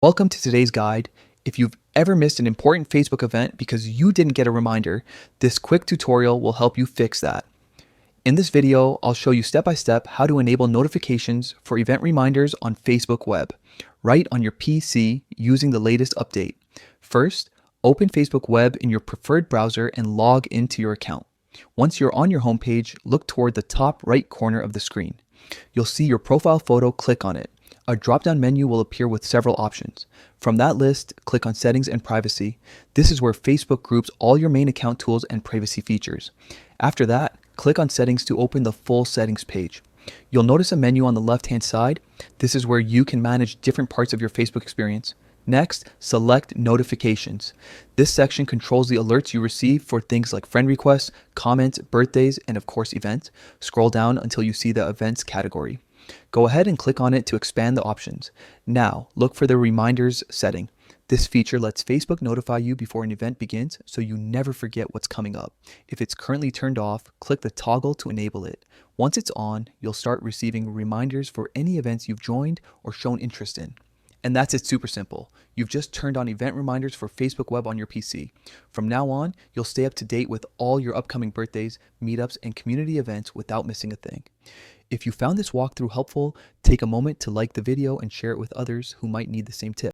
Welcome to today's guide. If you've ever missed an important Facebook event because you didn't get a reminder, this quick tutorial will help you fix that. In this video, I'll show you step by step how to enable notifications for event reminders on Facebook Web, right on your PC using the latest update. First, open Facebook Web in your preferred browser and log into your account. Once you're on your homepage, look toward the top right corner of the screen. You'll see your profile photo, click on it. A drop-down menu will appear with several options. From that list, click on Settings and Privacy. This is where Facebook groups all your main account tools and privacy features. After that, click on Settings to open the full settings page. You'll notice a menu on the left-hand side. This is where you can manage different parts of your Facebook experience. Next, select Notifications. This section controls the alerts you receive for things like friend requests, comments, birthdays, and of course events. Scroll down until you see the Events category. Go ahead and click on it to expand the options. Now, look for the Reminders setting. This feature lets Facebook notify you before an event begins so you never forget what's coming up. If it's currently turned off, click the toggle to enable it. Once it's on, you'll start receiving reminders for any events you've joined or shown interest in. And that's it, super simple. You've just turned on event reminders for Facebook Web on your PC. From now on, you'll stay up to date with all your upcoming birthdays, meetups, and community events without missing a thing. If you found this walkthrough helpful, take a moment to like the video and share it with others who might need the same tip.